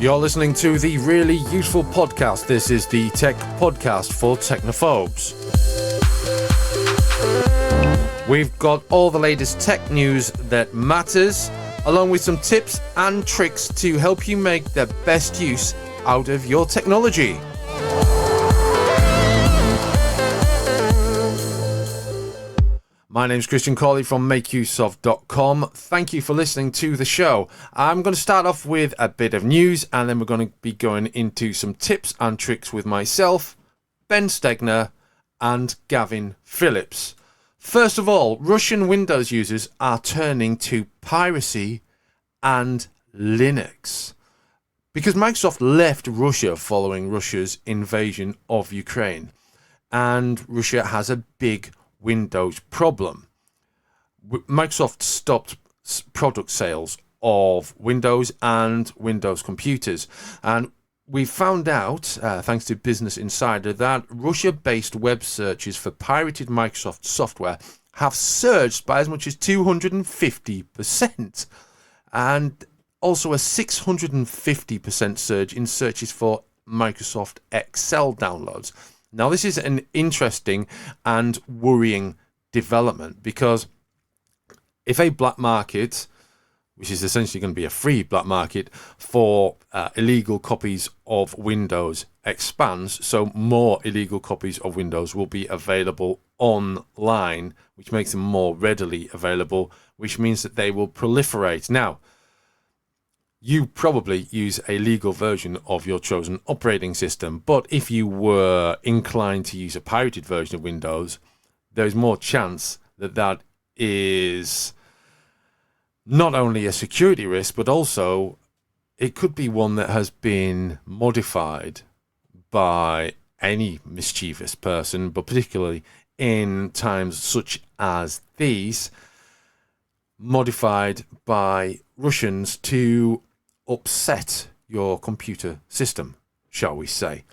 You're listening to the Really Useful Podcast. This is the Tech Podcast for Technophobes. We've got all the latest tech news that matters, along with some tips and tricks to help you make the best use out of your technology. My name's Christian Cawley from MakeUseOf.com. Thank you for listening to the show. I'm going to start off with a bit of news, and then we're going to be going into some tips and tricks with myself, Ben Stegner, and Gavin Phillips. First of all, Russian Windows users are turning to Piracy and Linux, because Microsoft left Russia following Russia's invasion of Ukraine, and Russia has a big Windows problem. Microsoft stopped product sales of Windows and Windows computers, and we found out, thanks to Business Insider, that Russia-based web searches for pirated Microsoft software have surged by as much as 250%, and also a 650% surge in searches for Microsoft Excel downloads. Now, this is an interesting and worrying development, because if a black market, which is essentially going to be a free black market for illegal copies of Windows, expands, so more illegal copies of Windows will be available online, which makes them more readily available, which means that they will proliferate. Now, you probably use a legal version of your chosen operating system, but if you were inclined to use a pirated version of Windows, there's more chance that that is not only a security risk, but also it could be one that has been modified by any mischievous person, but particularly in times such as these, modified by Russians to upset your computer system, shall we say.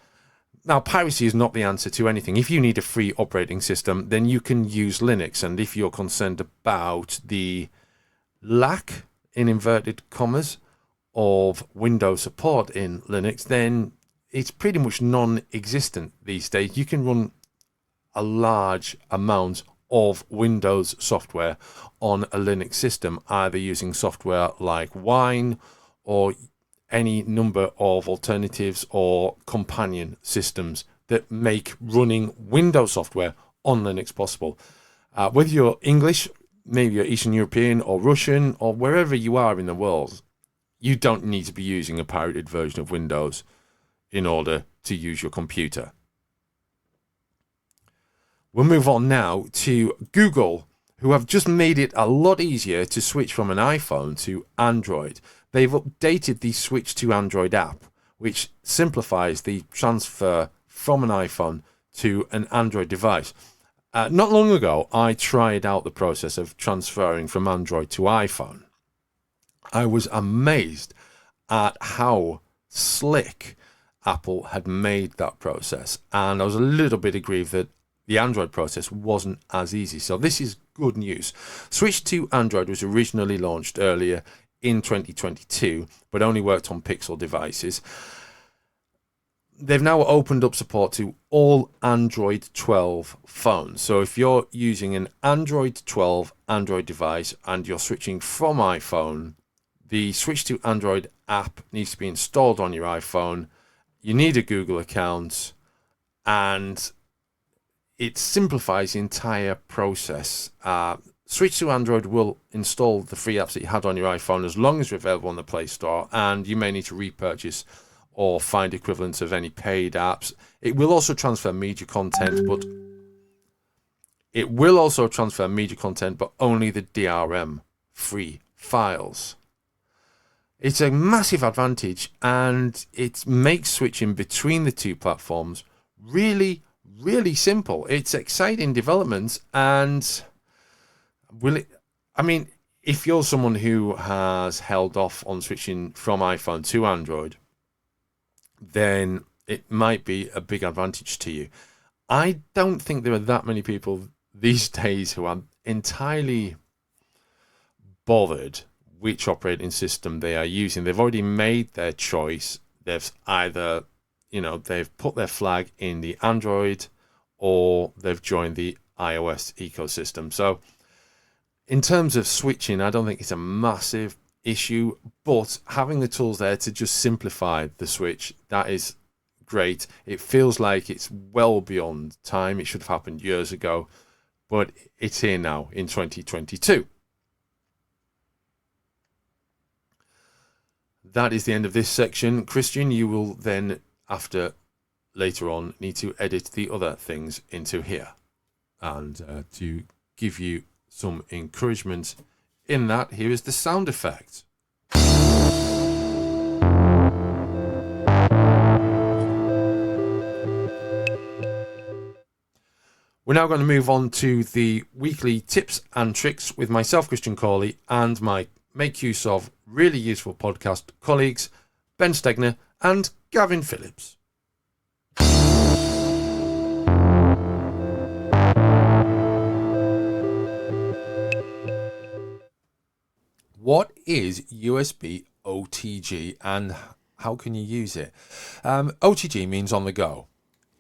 Now, piracy is not the answer to anything. If you need a free operating system, then you can use Linux. And if you're concerned about the lack, in inverted commas, of Windows support in Linux, then it's pretty much non-existent these days. You can run a large amount of Windows software on a Linux system, either using software like Wine or any number of alternatives or companion systems that make running Windows software on Linux possible. Whether you're English, maybe you're Eastern European or Russian, or wherever you are in the world, you don't need to be using a pirated version of Windows in order to use your computer. We'll move on now to Google, who have just made it a lot easier to switch from an iPhone to Android. They've updated the Switch to Android app, which simplifies the transfer from an iPhone to an Android device. Not long ago, I tried out the process of transferring from Android to iPhone. I was amazed at how slick Apple had made that process, and I was a little bit aggrieved that the Android process wasn't as easy. So this is good news. Switch to Android was originally launched earlier in 2022, but only worked on Pixel devices. They've now opened up support to all Android 12 phones. So if you're using an Android 12 Android device and you're switching from iPhone, the Switch to Android app needs to be installed on your iPhone. You need a Google account, and it simplifies the entire process. Switch to Android will install the free apps that you had on your iPhone as long as they're available on the Play Store, and you may need to repurchase or find equivalents of any paid apps. It will also transfer media content, but only the DRM free files. It's a massive advantage, and it makes switching between the two platforms really, really simple. It's exciting developments, and if you're someone who has held off on switching from iPhone to Android, then it might be a big advantage to you. I don't think there are that many people these days who are entirely bothered which operating system they are using. They've already made their choice, they've either, they've put their flag in the Android or they've joined the iOS ecosystem. So in terms of switching, I don't think it's a massive issue, but having the tools there to just simplify the switch, that is great. It feels like it's well beyond time. It should have happened years ago, but it's here now in 2022. That is the end of this section. Christian, you will then, later on, need to edit the other things into here. And to give you some encouragement in that, here is the sound effect. We're now going to move on to the weekly tips and tricks with myself, Christian Cawley, and my make use of really useful podcast colleagues, Ben Stegner and Gavin Phillips. What is USB OTG and how can you use it? OTG means on the go,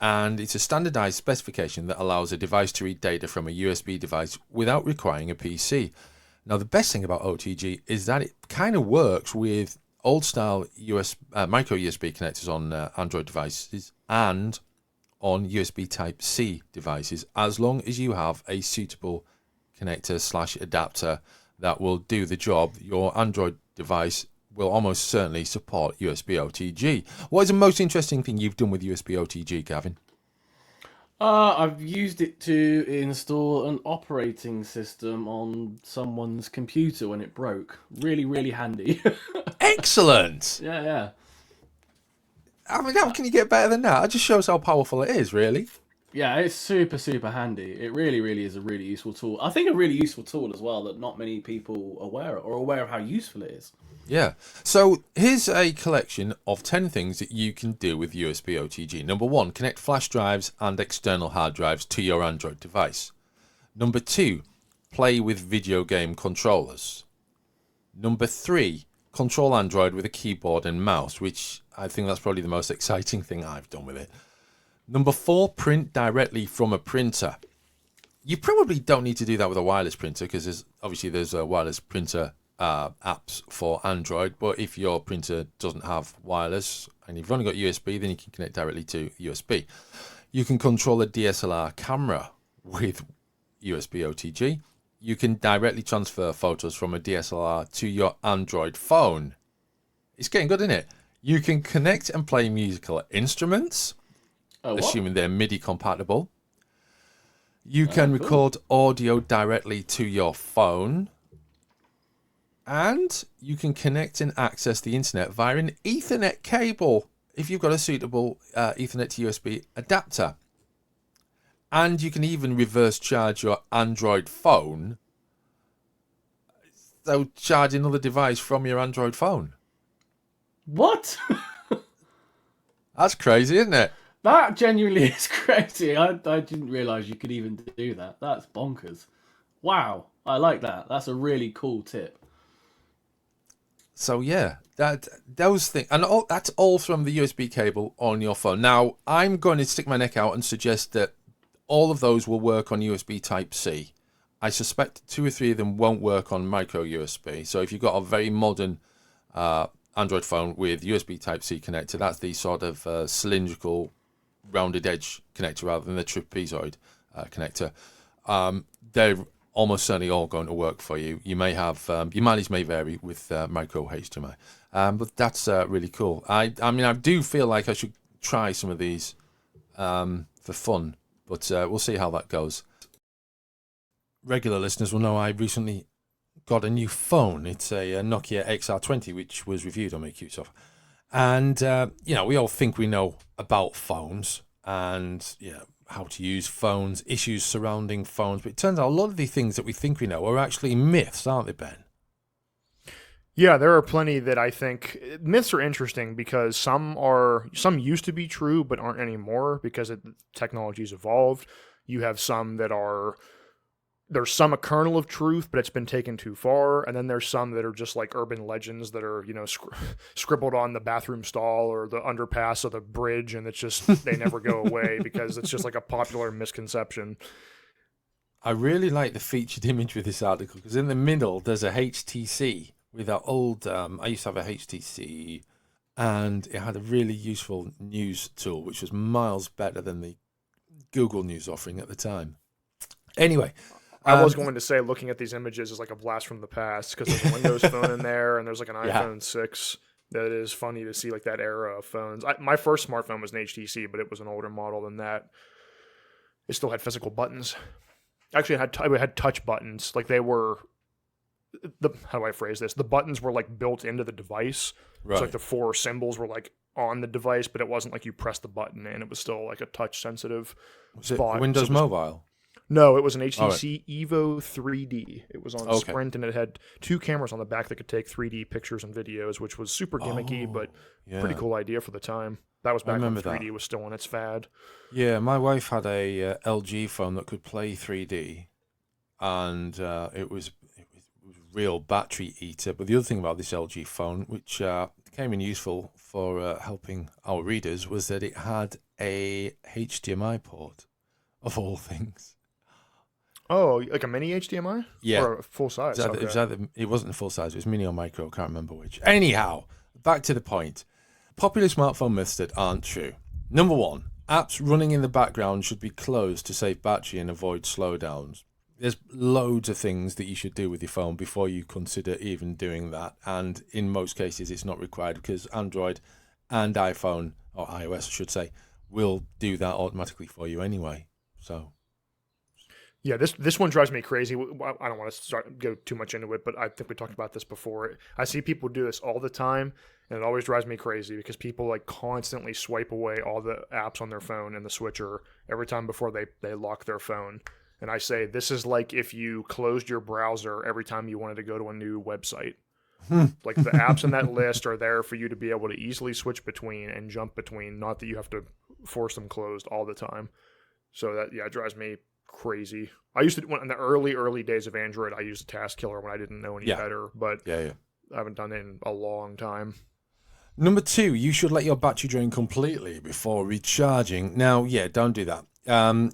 and it's a standardized specification that allows a device to read data from a USB device without requiring a PC. Now, the best thing about OTG is that it kind of works with old-style micro USB connectors on Android devices and on USB Type-C devices, as long as you have a suitable connector/adapter that will do the job. Your Android device will almost certainly support USB OTG. What is the most interesting thing you've done with USB OTG, Gavin? I've used it to install an operating system on someone's computer when it broke. Really, really handy. Excellent! Yeah. I mean, how can you get better than that? It just shows how powerful it is, really. Yeah, it's super, super handy. It really, really is a really useful tool. I think a really useful tool as well that not many people are aware of how useful it is. Yeah. So here's a collection of 10 things that you can do with USB OTG. Number 1, connect flash drives and external hard drives to your Android device. Number 2, play with video game controllers. Number 3, control Android with a keyboard and mouse, which I think that's probably the most exciting thing I've done with it. Number 4, print directly from a printer. You probably don't need to do that with a wireless printer because there's a wireless printer apps for Android, but if your printer doesn't have wireless and you've only got USB, then you can connect directly to USB. You can control a DSLR camera with USB OTG. You can directly transfer photos from a DSLR to your Android phone. It's getting good, isn't it? You can connect and play musical instruments, assuming they're MIDI compatible. You can record audio directly to your phone. And you can connect and access the internet via an Ethernet cable if you've got a suitable Ethernet to USB adapter. And you can even reverse charge your Android phone. So charge another device from your Android phone. What? That's crazy, isn't it? That genuinely is crazy. I didn't realise you could even do that. That's bonkers. Wow. I like that. That's a really cool tip. So yeah, those things, and that's all from the USB cable on your phone. Now, I'm going to stick my neck out and suggest that all of those will work on USB Type-C. I suspect 2 or 3 of them won't work on micro USB. So if you've got a very modern Android phone with USB Type-C connector, that's the sort of cylindrical rounded edge connector rather than the trapezoid connector. They're almost certainly all going to work for you. You may have your mileage may vary with micro HDMI, but that's really cool. I mean, I do feel like I should try some of these for fun, but we'll see how that goes. Regular listeners will know I recently got a new phone. It's a Nokia XR20, which was reviewed on Make Use Of. And we all think we know about phones and how to use phones, issues surrounding phones, but it turns out a lot of the things that we think we know are actually myths, aren't they, Ben? Yeah, there are plenty that I think myths are interesting because some used to be true but aren't anymore because technology's evolved. You have some that are there's some a kernel of truth, but it's been taken too far. And then there's some that are just like urban legends that are, scribbled on the bathroom stall or the underpass or the bridge. And it's just, they never go away because it's just like a popular misconception. I really like the featured image with this article because in the middle there's a HTC with that old. I used to have a HTC, and it had a really useful news tool, which was miles better than the Google News offering at the time. Anyway, I was going to say, looking at these images is like a blast from the past because there's a Windows phone in there, and there's like an iPhone 6. That is funny to see, like that era of phones. My first smartphone was an HTC, but it was an older model than that. It still had physical buttons. Actually, it had touch buttons. Like they were, how do I phrase this? The buttons were like built into the device. right. So like the 4 symbols were like on the device, but it wasn't like you pressed the button and it was still like a touch sensitive Was it spot. Windows Mobile? No, it was an HTC Evo 3D. It was on Okay. Sprint, and it had 2 cameras on the back that could take 3D pictures and videos, which was super gimmicky, but pretty cool idea for the time. That was back when 3D was still in its fad. Yeah, my wife had a LG phone that could play 3D, and it was a real battery eater. But the other thing about this LG phone, which came in useful for helping our readers, was that it had a HDMI port, of all things. Oh, like a mini HDMI? Yeah. Or a full size? It wasn't full size. It was mini or micro. I can't remember which. Anyhow, back to the point. Popular smartphone myths that aren't true. Number 1, apps running in the background should be closed to save battery and avoid slowdowns. There's loads of things that you should do with your phone before you consider even doing that. And in most cases, it's not required because Android and iPhone, or iOS, I should say, will do that automatically for you anyway. So... Yeah, this one drives me crazy. I don't want to go too much into it, but I think we talked about this before. I see people do this all the time, and it always drives me crazy because people like constantly swipe away all the apps on their phone and the switcher every time before they lock their phone. And I say, this is like if you closed your browser every time you wanted to go to a new website. Like the apps in that list are there for you to be able to easily switch between and jump between, not that you have to force them closed all the time. So that, it drives me crazy. I used to, in the early days of Android, I used a task killer when I didn't know any better, but I haven't done it in a long time. Number 2, you should let your battery drain completely before recharging. Now, don't do that.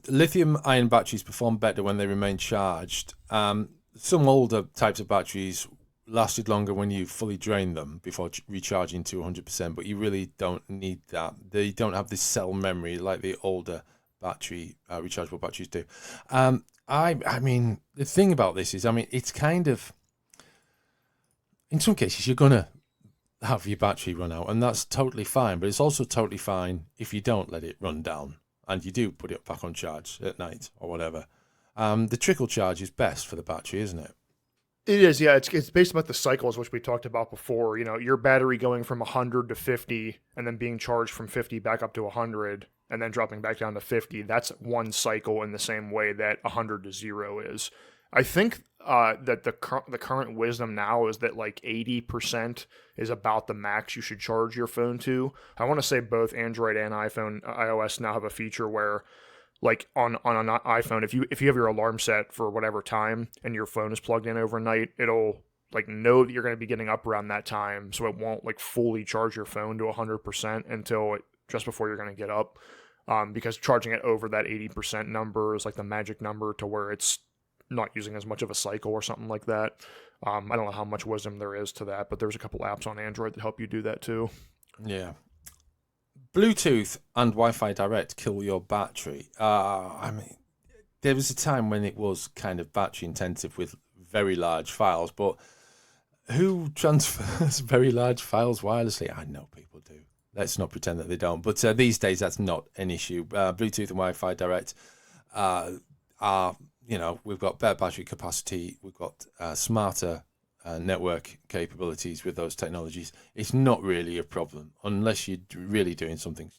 Lithium-ion batteries perform better when they remain charged. Some older types of batteries lasted longer when you fully drain them before recharging to 100%, but you really don't need that. They don't have this cell memory like the older rechargeable batteries do. I mean, the thing about this is, it's kind of, in some cases, you're going to have your battery run out, and that's totally fine, but it's also totally fine if you don't let it run down, and you do put it back on charge at night or whatever. The trickle charge is best for the battery, isn't it? It is, yeah. It's based about the cycles, which we talked about before. Your battery going from 100 to 50, and then being charged from 50 back up to 100, and then dropping back down to 50. That's one cycle in the same way that 100 to 0 is. I think that the current wisdom now is that like 80% is about the max you should charge your phone to. I want to say both Android and iOS now have a feature where, like on an iPhone, if you have your alarm set for whatever time and your phone is plugged in overnight, it'll like know that you're going to be getting up around that time, so it won't like fully charge your phone to 100% until just before you're going to get up. Because charging it over that 80% number is like the magic number to where it's not using as much of a cycle or something like that. I don't know how much wisdom there is to that, but there's a couple apps on Android that help you do that too. Yeah. Bluetooth and Wi-Fi Direct kill your battery. There was a time when it was kind of battery intensive with very large files, but who transfers very large files wirelessly? I know people do. Let's not pretend that they don't. But these days, that's not an issue. Bluetooth and Wi-Fi Direct are, we've got better battery capacity. We've got smarter network capabilities with those technologies. It's not really a problem unless you're really doing something.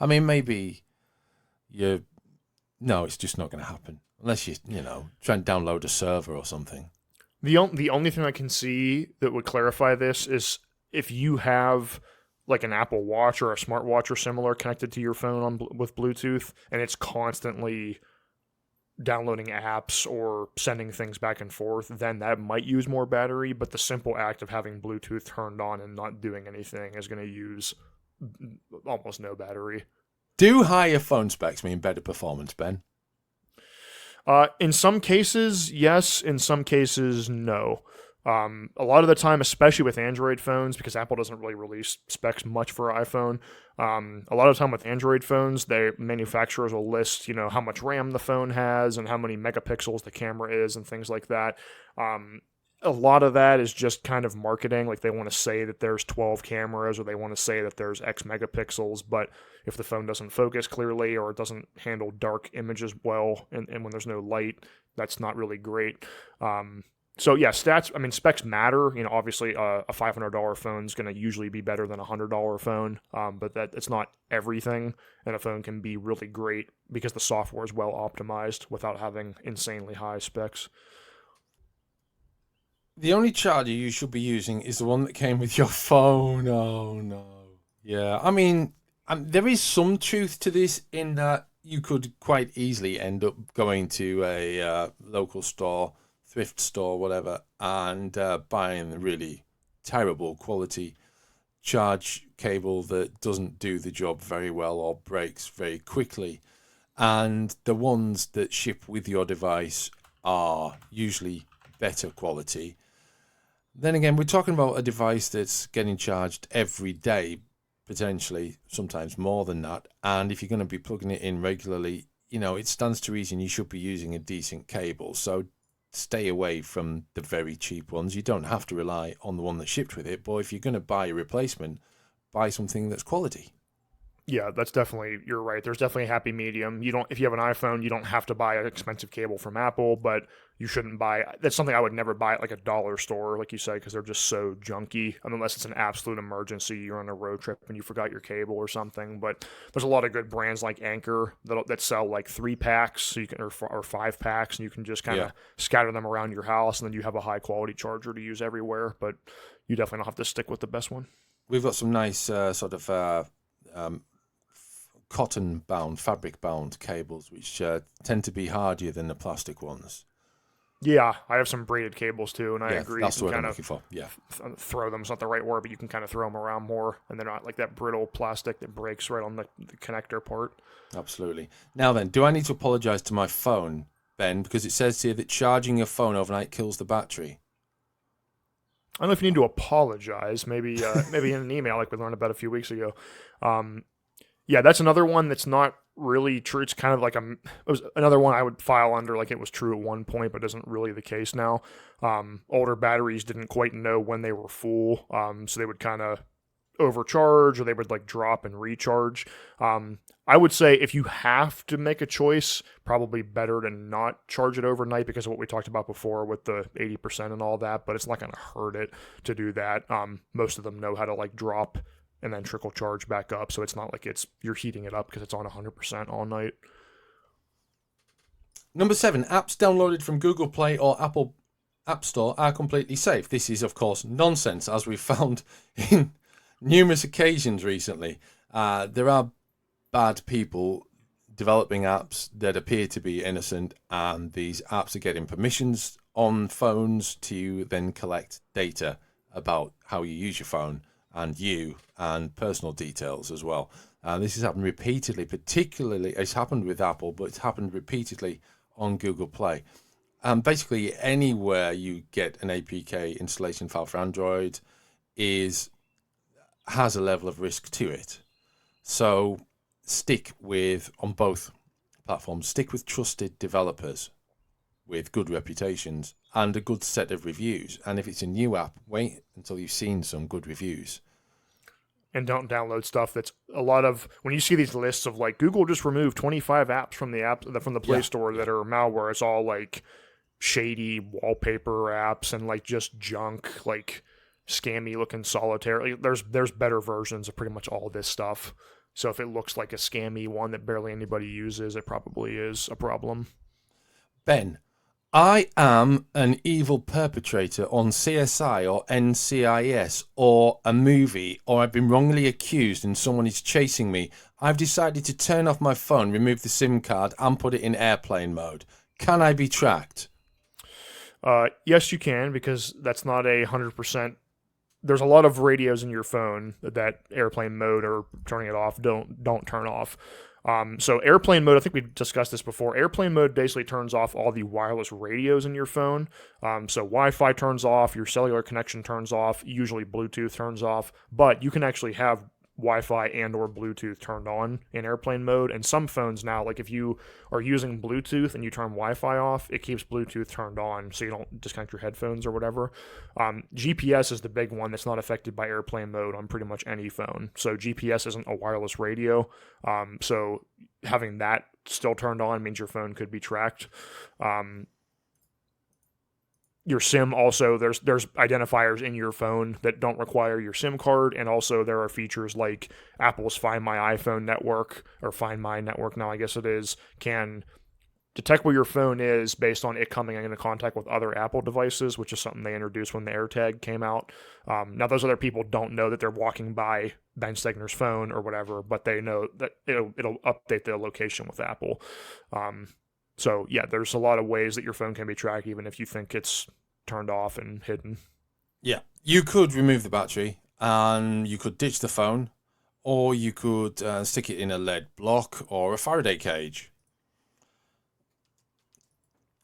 Maybe it's just not going to happen unless you try and download a server or something. The only thing I can see that would clarify this is if you have like an Apple Watch or a smartwatch or similar connected to your phone with Bluetooth, and it's constantly downloading apps or sending things back and forth, then that might use more battery. But the simple act of having Bluetooth turned on and not doing anything is going to use almost no battery. Do higher phone specs mean better performance, Ben? In some cases, yes. In some cases, no. A lot of the time, especially with Android phones, because Apple doesn't really release specs much for iPhone. A lot of the time with Android phones, manufacturers will list, how much RAM the phone has and how many megapixels the camera is and things like that. A lot of that is just kind of marketing. Like, they want to say that there's 12 cameras, or they want to say that there's X megapixels, but if the phone doesn't focus clearly or it doesn't handle dark images well, and when there's no light, that's not really great. So yeah, specs matter. Obviously a $500 phone is going to usually be better than a $100 phone, but it's not everything. And a phone can be really great because the software is well optimized without having insanely high specs. The only charger you should be using is the one that came with your phone. Oh no. Yeah, I mean, there is some truth to this in that you could quite easily end up going to a local store, thrift store, whatever, and buying a really terrible quality charge cable that doesn't do the job very well or breaks very quickly. And the ones that ship with your device are usually better quality. Then again, we're talking about a device that's getting charged every day, potentially, sometimes more than that. And if you're going to be plugging it in regularly, it stands to reason you should be using a decent cable. So stay away from the very cheap ones. You don't have to rely on the one that's shipped with it, but if you're going to buy a replacement, buy something that's quality. Yeah, you're right. There's definitely a happy medium. If you have an iPhone, you don't have to buy an expensive cable from Apple, but you shouldn't that's something I would never buy at like a dollar store, like you said, because they're just so junky. Unless it's an absolute emergency, you're on a road trip and you forgot your cable or something. But there's a lot of good brands like Anchor that sell like 3-packs, so you can, or 5-packs, and you can just kind of scatter them around your house, and then you have a high quality charger to use everywhere. But you definitely don't have to stick with the best one. We've got some nice cotton-bound, fabric-bound cables, which tend to be hardier than the plastic ones. Yeah, I have some braided cables too, and I agree. That's what I'm looking for. Yeah, throw them is not the right word, but you can kind of throw them around more, and they're not like that brittle plastic that breaks right on the connector part. Absolutely. Now then, do I need to apologize to my phone, Ben, because it says here that charging your phone overnight kills the battery? I don't know if you need to apologize. Maybe in an email like we learned about a few weeks ago. Yeah, that's another one that's not really true. It's kind of like it was another one I would file under like it was true at one point, but isn't really the case now. Older batteries didn't quite know when they were full, so they would kind of overcharge, or they would like drop and recharge. I would say if you have to make a choice, probably better to not charge it overnight because of what we talked about before with the 80% and all that, but it's not going to hurt it to do that. Most of them know how to like drop and then trickle charge back up, so it's not like you're heating it up because it's on 100% all night. Number 7, apps downloaded from Google Play or Apple App Store are completely safe. This is, of course, nonsense, as we've found in numerous occasions recently. There are bad people developing apps that appear to be innocent, and these apps are getting permissions on phones to then collect data about how you use your phone and personal details as well. This has happened repeatedly, particularly it's happened with Apple, but it's happened repeatedly on Google Play. Basically, anywhere you get an APK installation file for Android has a level of risk to it. So on both platforms, stick with trusted developers with good reputations and a good set of reviews. And if it's a new app, wait until you've seen some good reviews. And don't download stuff that's a lot of, when you see these lists of like Google just removed 25 apps from the Play Store that are malware, it's all like shady wallpaper apps and like just junk, like scammy looking solitaire. Like, there's better versions of pretty much all this stuff. So if it looks like a scammy one that barely anybody uses, it probably is a problem. Ben, I am an evil perpetrator on CSI or NCIS or a movie, or I've been wrongly accused and someone is chasing me. I've decided to turn off my phone, remove the SIM card and put it in airplane mode. Can I be tracked? Yes, you can, because that's not 100%. There's a lot of radios in your phone that airplane mode or turning it off don't turn off. So airplane mode, I think we discussed this before. Airplane mode basically turns off all the wireless radios in your phone. So Wi-Fi turns off, your cellular connection turns off, usually Bluetooth turns off, but you can actually have Wi-Fi and or Bluetooth turned on in airplane mode. And some phones now, like if you are using Bluetooth and you turn Wi-Fi off, it keeps Bluetooth turned on so you don't disconnect your headphones or whatever. GPS is the big one that's not affected by airplane mode on pretty much any phone. So GPS isn't a wireless radio. So having that still turned on means your phone could be tracked. Your SIM also, there's identifiers in your phone that don't require your SIM card, and also there are features like Apple's Find My iPhone network, or Find My network now I guess it is, can detect where your phone is based on it coming into contact with other Apple devices, which is something they introduced when the AirTag came out. Now those other people don't know that they're walking by Ben Stegner's phone or whatever, but they know that it'll update the location with Apple. So yeah, there's a lot of ways that your phone can be tracked, even if you think it's turned off and hidden. Yeah, you could remove the battery and you could ditch the phone, or you could stick it in a lead block or a Faraday cage.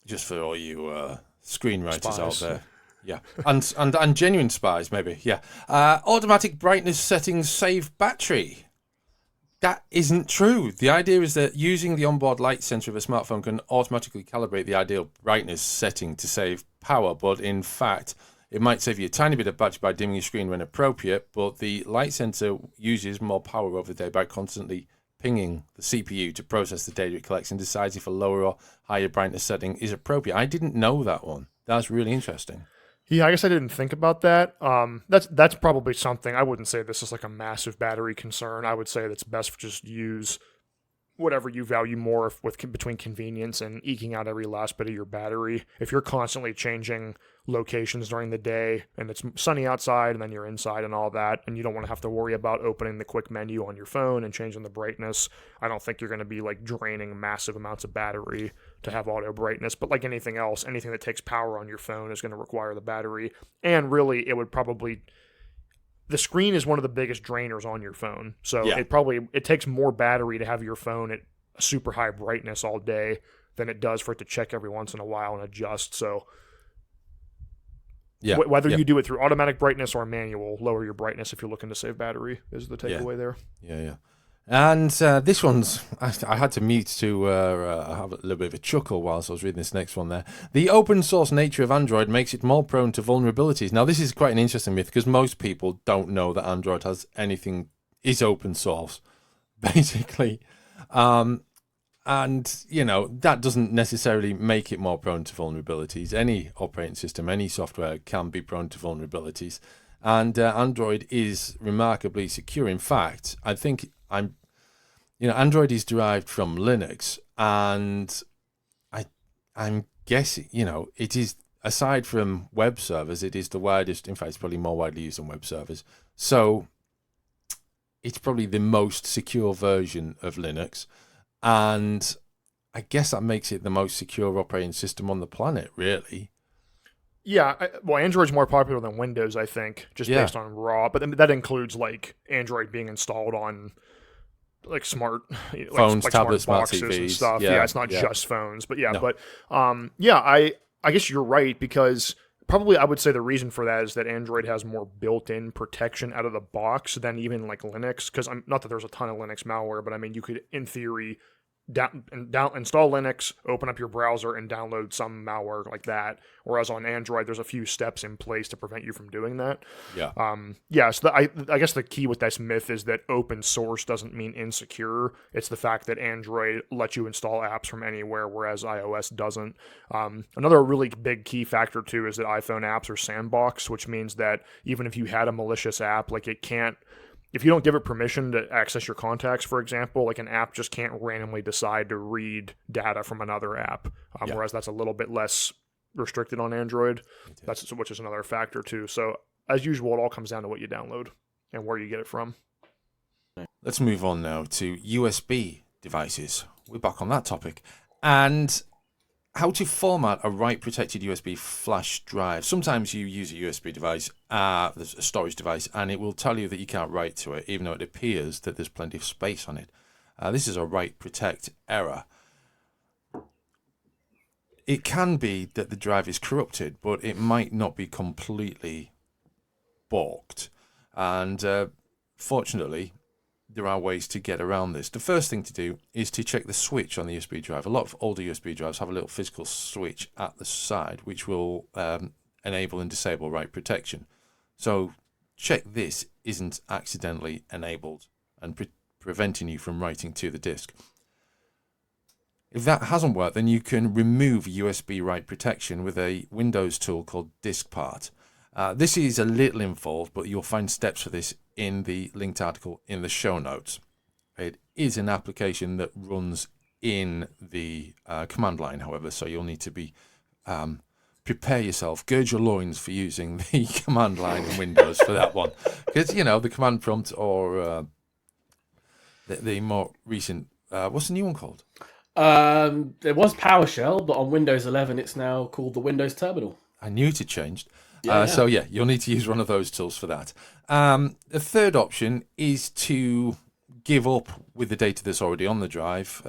Just for all you screenwriters Spies. out there. Yeah, and genuine spies, maybe. Yeah. Automatic brightness settings save battery. That isn't true. The idea is that using the onboard light sensor of a smartphone can automatically calibrate the ideal brightness setting to save power, but in fact, it might save you a tiny bit of battery by dimming your screen when appropriate, but the light sensor uses more power over the day by constantly pinging the CPU to process the data it collects and decides if a lower or higher brightness setting is appropriate. I didn't know that one. That's really interesting. Yeah, I guess I didn't think about that. That's probably something. I wouldn't say this is like a massive battery concern. I would say that's best to just use whatever you value more between convenience and eking out every last bit of your battery. If you're constantly changing locations during the day and it's sunny outside and then you're inside and all that, and you don't want to have to worry about opening the quick menu on your phone and changing the brightness, I don't think you're going to be like draining massive amounts of battery to have auto brightness. But like anything else, anything that takes power on your phone is going to require the battery. And really, it would probably... The screen is one of the biggest drainers on your phone. So Yeah. it takes more battery to have your phone at a super high brightness all day than it does for it to check every once in a while and adjust. So Yeah. whether yeah. you do it through automatic brightness or manual, lower your brightness if you're looking to save battery is the takeaway there. Yeah. And this one's, I had to mute to have a little bit of a chuckle whilst I was reading this next one there. The open source nature of Android makes it more prone to vulnerabilities. Now, this is quite an interesting myth because most people don't know that Android is open source, basically. And, that doesn't necessarily make it more prone to vulnerabilities. Any operating system, any software can be prone to vulnerabilities. And Android is remarkably secure. In fact, I think Android is derived from Linux, and I'm guessing, it is, aside from web servers, it is the widest, in fact, it's probably more widely used than web servers. So it's probably the most secure version of Linux, and I guess that makes it the most secure operating system on the planet, really. Yeah, Android's more popular than Windows, I think, just based on raw. But then that includes like Android being installed on like smart Phones, like tablets, smart boxes TVs and stuff. Yeah, It's not just phones, but No. but I guess you're right, because probably I would say the reason for that is that Android has more built-in protection out of the box than even like Linux. Because not that there's a ton of Linux malware, but I mean you could in theory install Linux, open up your browser, and download some malware like that. Whereas on Android, there's a few steps in place to prevent you from doing that. Yeah. So I guess the key with this myth is that open source doesn't mean insecure. It's the fact that Android lets you install apps from anywhere, whereas iOS doesn't. Another really big key factor too is that iPhone apps are sandbox, which means that even if you had a malicious app, like it can't. If you don't give it permission to access your contacts, for example, like an app just can't randomly decide to read data from another app, whereas that's a little bit less restricted on Android, which is another factor too. So as usual, it all comes down to what you download and where you get it from. Let's move on now to USB devices. We're back on that topic. And how to format a write-protected USB flash drive. Sometimes you use a USB device, a storage device, and it will tell you that you can't write to it, even though it appears that there's plenty of space on it. This is a write-protect error. It can be that the drive is corrupted, but it might not be completely balked. And fortunately, there are ways to get around this. The first thing to do is to check the switch on the USB drive. A lot of older USB drives have a little physical switch at the side, which will enable and disable write protection. So check this isn't accidentally enabled and preventing you from writing to the disk. If that hasn't worked, then you can remove USB write protection with a Windows tool called DiskPart. This is a little involved, but you'll find steps for this in the linked article in the show notes. It is an application that runs in the command line, however, so you'll need to be prepare yourself, gird your loins for using the command line in Windows for that one, because the command prompt or the more recent what's the new one called? There was PowerShell, but on Windows 11 it's now called the Windows Terminal. I knew it had changed. Yeah. So you'll need to use one of those tools for that. The third option is to give up with the data that's already on the drive.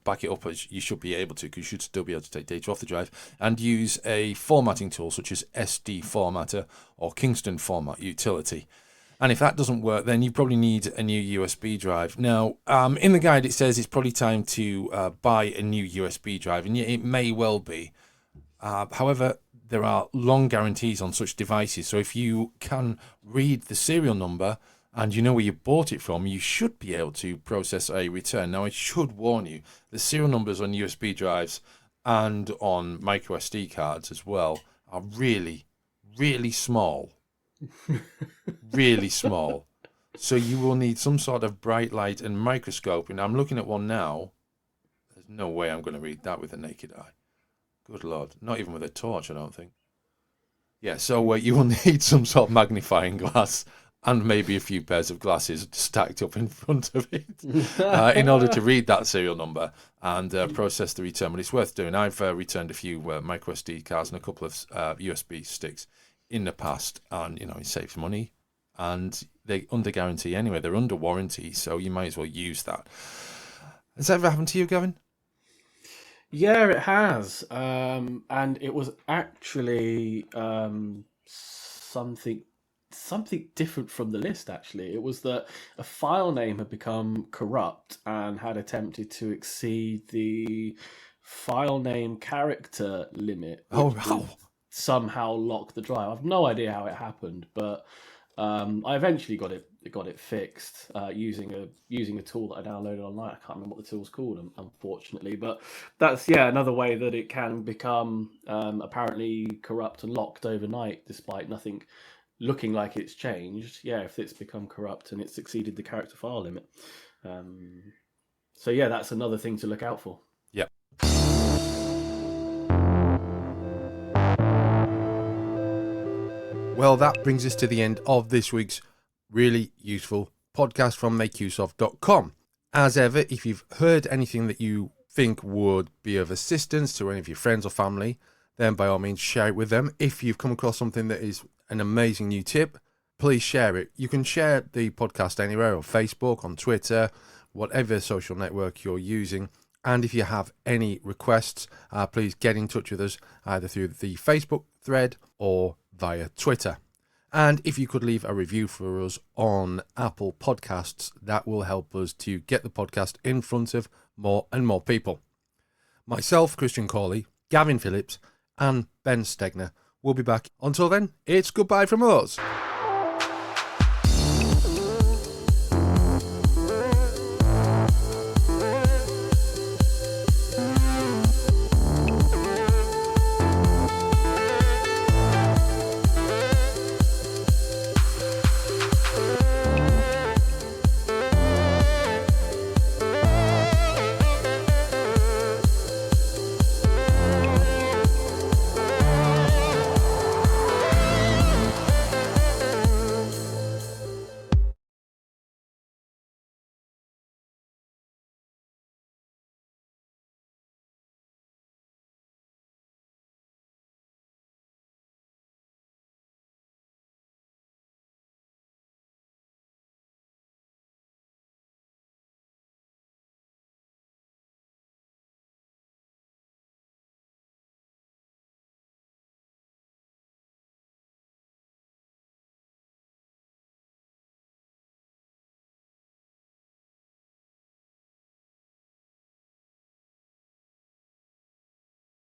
Back it up as you should be able to, because you should still be able to take data off the drive, and use a formatting tool such as SD Formatter or Kingston Format Utility. And if that doesn't work, then you probably need a new USB drive. Now, in the guide, it says it's probably time to buy a new USB drive, and it may well be. However, there are long guarantees on such devices, so if you can read the serial number and you know where you bought it from, you should be able to process a return. Now, I should warn you, the serial numbers on USB drives and on micro SD cards as well are really, really small. Really small. So you will need some sort of bright light and microscope, and I'm looking at one now. There's no way I'm going to read that with the naked eye. Good Lord. Not even with a torch, I don't think. Yeah, so you will need some sort of magnifying glass and maybe a few pairs of glasses stacked up in front of it in order to read that serial number and process the return. But it's worth doing. I've returned a few micro SD cards and a couple of USB sticks in the past, and it saves money, and they're under guarantee anyway. They're under warranty, so you might as well use that. Has that ever happened to you, Gavin? Yeah, it has, and it was actually something different from the list. Actually, it was that a file name had become corrupt and had attempted to exceed the file name character limit. Oh, wow. Somehow lock the drive. I've no idea how it happened, but I eventually got it fixed using a tool that I downloaded online. I can't remember what the tool's called, unfortunately, but that's another way that it can become apparently corrupt and locked overnight, despite nothing looking like it's changed. Yeah, if it's become corrupt and it's exceeded the character file limit. So that's another thing to look out for. Yep. Well, that brings us to the end of this week's really useful podcast from makeuseof.com. As ever, if you've heard anything that you think would be of assistance to any of your friends or family, then by all means share it with them. If you've come across something that is an amazing new tip, please share it. You can share the podcast anywhere, on Facebook, on Twitter, whatever social network you're using. And if you have any requests, please get in touch with us either through the Facebook thread or via Twitter. And if you could leave a review for us on Apple Podcasts, that will help us to get the podcast in front of more and more people. Myself, Christian Cawley, Gavin Phillips, and Ben Stegner will be back. Until then, it's goodbye from us.